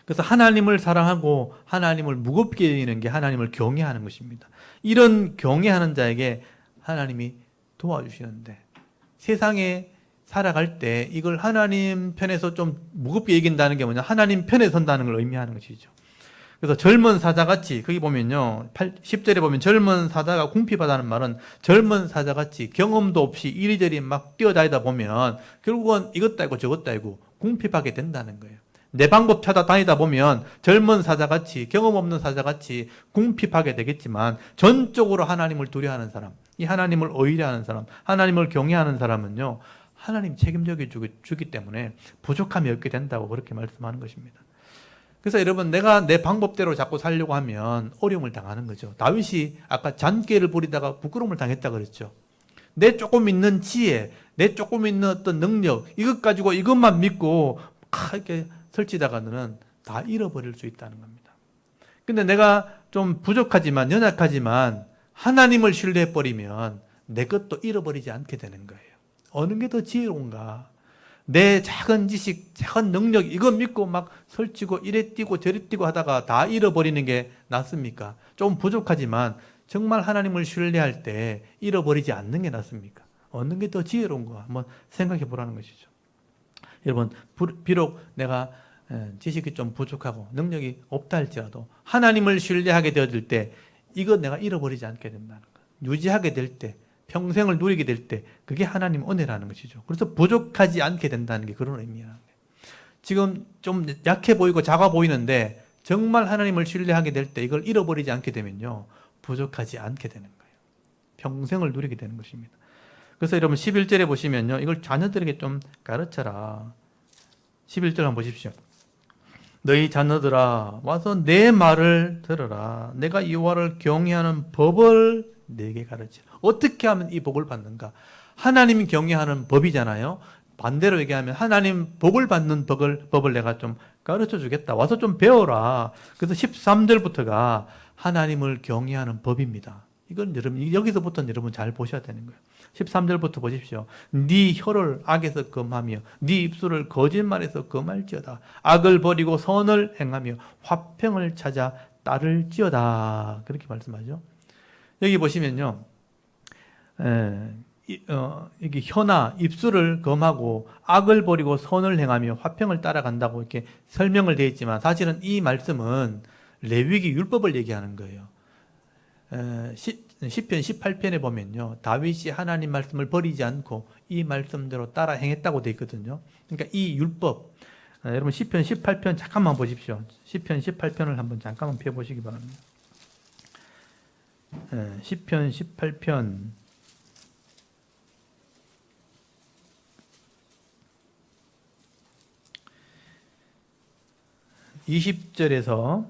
그래서 하나님을 사랑하고 하나님을 무겁게 여기는 게 하나님을 경외하는 것입니다. 이런 경외하는 자에게 하나님이 도와주시는데 세상에 살아갈 때 이걸 하나님 편에서 좀 무겁게 여긴다는 게 뭐냐? 하나님 편에 선다는 걸 의미하는 것이죠. 그래서 젊은 사자같이 거기 보면요 10절에 보면 젊은 사자가 궁핍하다는 말은 젊은 사자같이 경험도 없이 이리저리 막 뛰어다니다 보면 결국은 이것도 아니고 저것도 아니고 궁핍하게 된다는 거예요. 내 방법 찾아다니다 보면 젊은 사자같이 경험 없는 사자같이 궁핍하게 되겠지만 전적으로 하나님을 두려워하는 사람, 이 하나님을 의뢰하는 사람, 하나님을 경외하는 사람은요 하나님 책임져 주기 때문에 부족함이 없게 된다고 그렇게 말씀하는 것입니다. 그래서 여러분 내가 내 방법대로 자꾸 살려고 하면 어려움을 당하는 거죠. 다윗이 아까 잔꾀를 부리다가 부끄러움을 당했다 그랬죠. 내 조금 있는 지혜, 내 조금 있는 어떤 능력, 이것 가지고 이것만 믿고 이렇게 설치다가는 다 잃어버릴 수 있다는 겁니다. 근데 내가 좀 부족하지만, 연약하지만 하나님을 신뢰해버리면 내 것도 잃어버리지 않게 되는 거예요. 어느 게 더 지혜로운가? 내 작은 지식, 작은 능력, 이거 믿고 막 설치고 이래 뛰고 저래 뛰고 하다가 다 잃어버리는 게 낫습니까? 좀 부족하지만 정말 하나님을 신뢰할 때 잃어버리지 않는 게 낫습니까? 어느 게 더 지혜로운가? 한번 생각해 보라는 것이죠. 여러분, 비록 내가 지식이 좀 부족하고 능력이 없다 할지라도 하나님을 신뢰하게 되어질 때 이거 내가 잃어버리지 않게 된다는 것. 유지하게 될 때, 평생을 누리게 될 때 그게 하나님 은혜라는 것이죠. 그래서 부족하지 않게 된다는 게 그런 의미라는 거예요. 지금 좀 약해 보이고 작아 보이는데 정말 하나님을 신뢰하게 될 때 이걸 잃어버리지 않게 되면요, 부족하지 않게 되는 거예요. 평생을 누리게 되는 것입니다. 그래서 여러분 11절에 보시면요, 이걸 자녀들에게 좀 가르쳐라. 11절 한번 보십시오. 너희 자녀들아 와서 내 말을 들어라. 내가 여호와를 경외하는 법을 내게 가르치라. 어떻게 하면 이 복을 받는가? 하나님이 경외하는 법이잖아요. 반대로 얘기하면 하나님 복을 받는 법을 내가 좀 가르쳐 주겠다. 와서 좀 배워라. 그래서 13절부터가 하나님을 경외하는 법입니다. 이건 여러분, 여기서부터는 여러분 잘 보셔야 되는 거예요. 13절부터 보십시오. 네 혀를 악에서 금하며 네 입술을 거짓말에서 금할지어다. 악을 버리고 선을 행하며 화평을 찾아 따를지어다. 그렇게 말씀하죠. 여기 보시면요, 이게 혀나 입술을 금하고 악을 버리고 선을 행하며 화평을 따라간다고 이렇게 설명을 되어 있지만 사실은 이 말씀은 레위기 율법을 얘기하는 거예요. 시편 18편에 보면요, 다윗이 하나님 말씀을 버리지 않고 이 말씀대로 따라 행했다고 되어 있거든요. 그러니까 이 율법, 여러분 시편 18편 잠깐만 보십시오. 시편 18편을 한번 잠깐만 펴보시기 바랍니다. 시편 18편 20절에서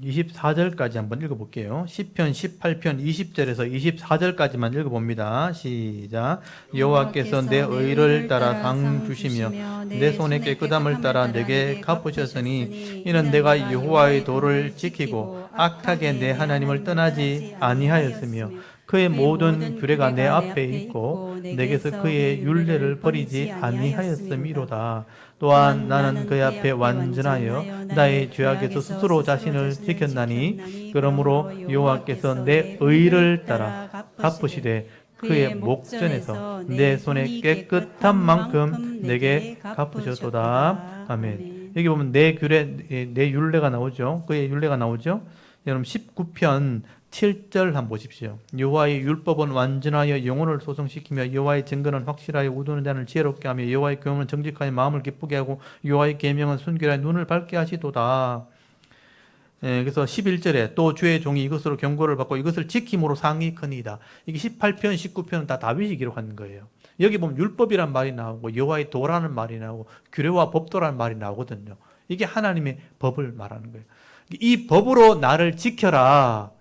24절까지 한번 읽어볼게요. 시편 18편 20절에서 24절까지만 읽어봅니다. 시작. 여호와께서 내 의를 따라 상 주시며 내 손의 깨끗함을 따라 내게 갚으셨으니 이는 내가 여호와의 도를 지키고 악하게 내 하나님을 떠나지 아니하였으며 그의 모든 규례가 내 앞에 있고 내게서 그의 율례를 버리지 아니하였음이로다. 또한 나는 그의 앞에 완전하여 나의 죄악에서 스스로 자신을 지켰나니 그러므로 여호와께서 내 의를 따라 갚으시되 그의 목전에서 내 손에 깨끗한 만큼 내게 갚으셨도다. 아멘. 여기 보면 내 규례, 내 율례가 나오죠. 그의 율례가 나오죠. 여러분 19편 7절 한번 보십시오. 여호와의 율법은 완전하여 영혼을 소성시키며 여호와의 증거는 확실하여 우두는 자를 지혜롭게 하며 여호와의 교훈은 정직하여 마음을 기쁘게 하고 여호와의 계명은 순결하여 눈을 밝게 하시도다. 그래서 11절에 또 주의 종이 이것으로 경고를 받고 이것을 지킴으로 상이 크니이다. 이게 18편, 19편은 다 다윗이 기록한 거예요. 여기 보면 율법이란 말이 나오고 여호와의 도라는 말이 나오고 규례와 법도라는 말이 나오거든요. 이게 하나님의 법을 말하는 거예요. 이 법으로 나를 지켜라.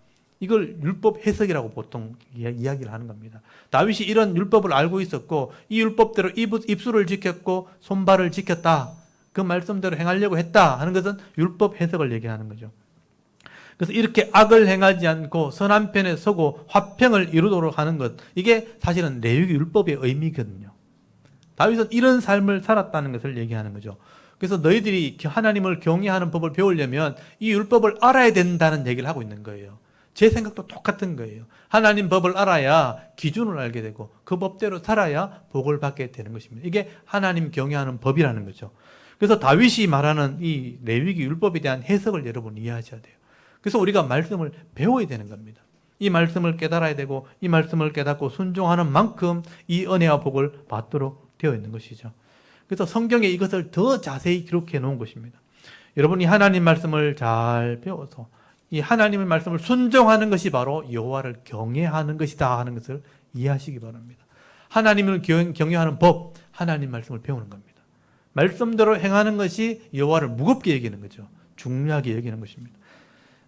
이걸 율법 해석이라고 보통 이야기를 하는 겁니다. 다윗이 이런 율법을 알고 있었고 이 율법대로 입술을 지켰고 손발을 지켰다. 그 말씀대로 행하려고 했다 하는 것은 율법 해석을 얘기하는 거죠. 그래서 이렇게 악을 행하지 않고 선한 편에 서고 화평을 이루도록 하는 것, 이게 사실은 레위기 율법의 의미거든요. 다윗은 이런 삶을 살았다는 것을 얘기하는 거죠. 그래서 너희들이 하나님을 경외하는 법을 배우려면 이 율법을 알아야 된다는 얘기를 하고 있는 거예요. 제 생각도 똑같은 거예요. 하나님 법을 알아야 기준을 알게 되고 그 법대로 살아야 복을 받게 되는 것입니다. 이게 하나님 경외하는 법이라는 거죠. 그래서 다윗이 말하는 이 레위기 율법에 대한 해석을 여러분 이해하셔야 돼요. 그래서 우리가 말씀을 배워야 되는 겁니다. 이 말씀을 깨달아야 되고 이 말씀을 깨닫고 순종하는 만큼 이 은혜와 복을 받도록 되어 있는 것이죠. 그래서 성경에 이것을 더 자세히 기록해 놓은 것입니다. 여러분이 하나님 말씀을 잘 배워서 이 하나님의 말씀을 순종하는 것이 바로 여호와를 경외하는 것이다 하는 것을 이해하시기 바랍니다. 하나님을 경외하는 법, 하나님 말씀을 배우는 겁니다. 말씀대로 행하는 것이 여호와를 무겁게 여기는 거죠. 중요하게 여기는 것입니다.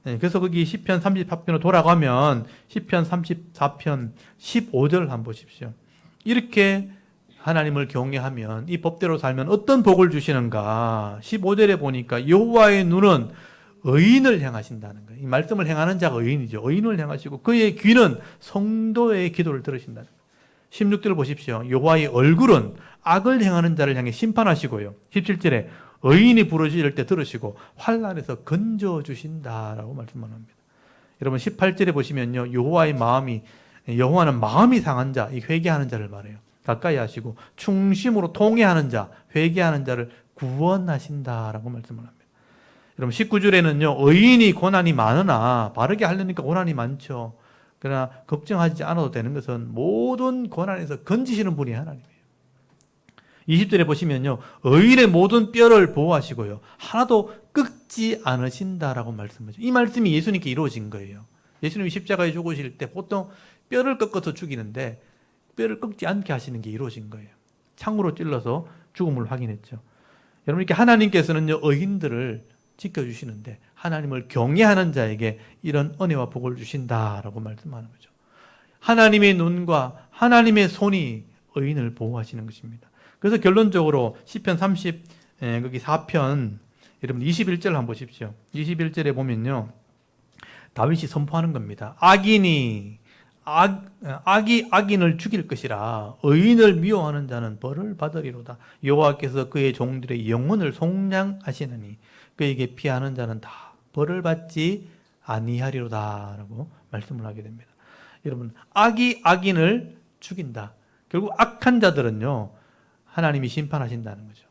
그래서 거기 시편 34편으로 돌아가면 시편 34편 15절 한번 보십시오. 이렇게 하나님을 경외하면 이 법대로 살면 어떤 복을 주시는가? 15절에 보니까 여호와의 눈은 의인을 향하신다는 거예요. 이 말씀을 행하는 자가 의인이죠. 의인을 향하시고 그의 귀는 성도의 기도를 들으신다는 거예요. 16절 보십시오. 여호와의 얼굴은 악을 행하는 자를 향해 심판하시고요. 17절에 의인이 부르짖을 때 들으시고 환난에서 건져주신다라고 말씀합니다. 여러분 18절에 보시면요. 여호와는 마음이 상한 자, 이 회개하는 자를 말해요. 가까이 하시고 충심으로 통회하는 자, 회개하는 자를 구원하신다라고 말씀을 합니다. 여러분 19절에는요. 의인이 고난이 많으나 바르게 하려니까 고난이 많죠. 그러나 걱정하지 않아도 되는 것은 모든 고난에서 건지시는 분이 하나님이에요. 20절에 보시면요. 의인의 모든 뼈를 보호하시고요. 하나도 꺾지 않으신다라고 말씀하죠. 이 말씀이 예수님께 이루어진 거예요. 예수님이 십자가에 죽으실 때 보통 뼈를 꺾어서 죽이는데 뼈를 꺾지 않게 하시는 게 이루어진 거예요. 창으로 찔러서 죽음을 확인했죠. 여러분 이렇게 하나님께서는요. 의인들을 지켜주시는데 하나님을 경외하는 자에게 이런 은혜와 복을 주신다라고 말씀하는 거죠. 하나님의 눈과 하나님의 손이 의인을 보호하시는 것입니다. 그래서 결론적으로 시편 34편 여러분 21절 한번 보십시오. 21절에 보면요. 다윗이 선포하는 겁니다. 악이 악인을 죽일 것이라 의인을 미워하는 자는 벌을 받으리로다. 여호와께서 그의 종들의 영혼을 속량하시느니 그에게 피하는 자는 다 벌을 받지 아니하리로다라고 말씀을 하게 됩니다. 여러분 악이 악인을 죽인다. 결국 악한 자들은요. 하나님이 심판하신다는 거죠.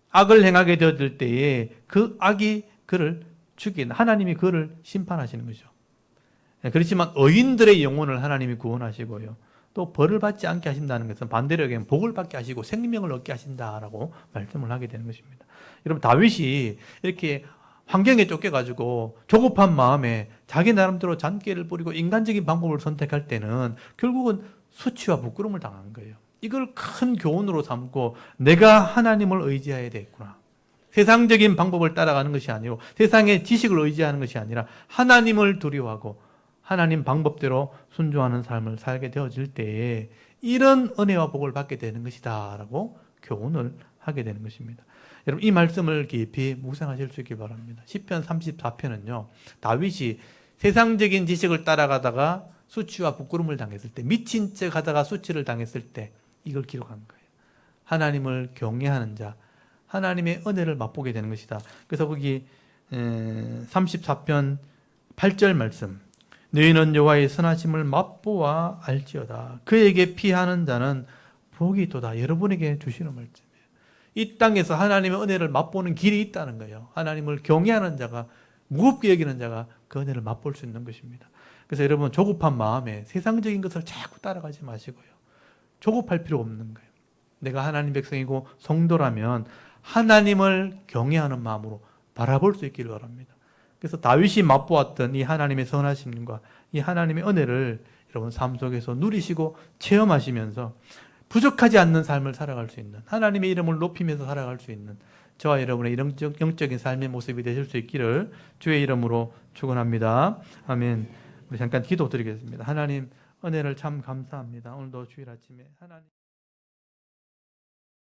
악을 행하게 되었을 때에 그 악이 그를 죽인 하나님이 그를 심판하시는 거죠. 그렇지만 의인들의 영혼을 하나님이 구원하시고요. 또 벌을 받지 않게 하신다는 것은 반대로 얘기하면 복을 받게 하시고 생명을 얻게 하신다라고 말씀을 하게 되는 것입니다. 여러분 다윗이 이렇게 환경에 쫓겨가지고 조급한 마음에 자기 나름대로 잔꾀를 부리고 인간적인 방법을 선택할 때는 결국은 수치와 부끄러움을 당한 거예요. 이걸 큰 교훈으로 삼고 내가 하나님을 의지해야 되겠구나. 세상적인 방법을 따라가는 것이 아니고 세상의 지식을 의지하는 것이 아니라 하나님을 두려워하고 하나님 방법대로 순종하는 삶을 살게 되어질 때에 이런 은혜와 복을 받게 되는 것이다 라고 교훈을 하게 되는 것입니다. 여러분 이 말씀을 깊이 묵상하실 수 있기 바랍니다. 시편 34편은요. 다윗이 세상적인 지식을 따라가다가 수치와 부끄러움을 당했을 때 미친 척 하다가 수치를 당했을 때 이걸 기록한 거예요. 하나님을 경외하는 자, 하나님의 은혜를 맛보게 되는 것이다. 그래서 거기 34편 8절 말씀 너희는 여호와의 선하심을 맛보아 알지어다. 그에게 피하는 자는 복이 있도다. 여러분에게 주시는 말씀이에요. 이 땅에서 하나님의 은혜를 맛보는 길이 있다는 거예요. 하나님을 경외하는 자가 무겁게 여기는 자가 그 은혜를 맛볼 수 있는 것입니다. 그래서 여러분 조급한 마음에 세상적인 것을 자꾸 따라가지 마시고요. 조급할 필요 없는 거예요. 내가 하나님 백성이고 성도라면 하나님을 경외하는 마음으로 바라볼 수 있기를 바랍니다. 그래서 다윗이 맛보았던 이 하나님의 선하심과 이 하나님의 은혜를 여러분 삶 속에서 누리시고 체험하시면서 부족하지 않는 삶을 살아갈 수 있는 하나님의 이름을 높이면서 살아갈 수 있는 저와 여러분의 영적인 삶의 모습이 되실 수 있기를 주의 이름으로 축원합니다. 아멘. 우리 잠깐 기도드리겠습니다. 하나님 은혜를 참 감사합니다. 오늘도 주일 아침에 하나님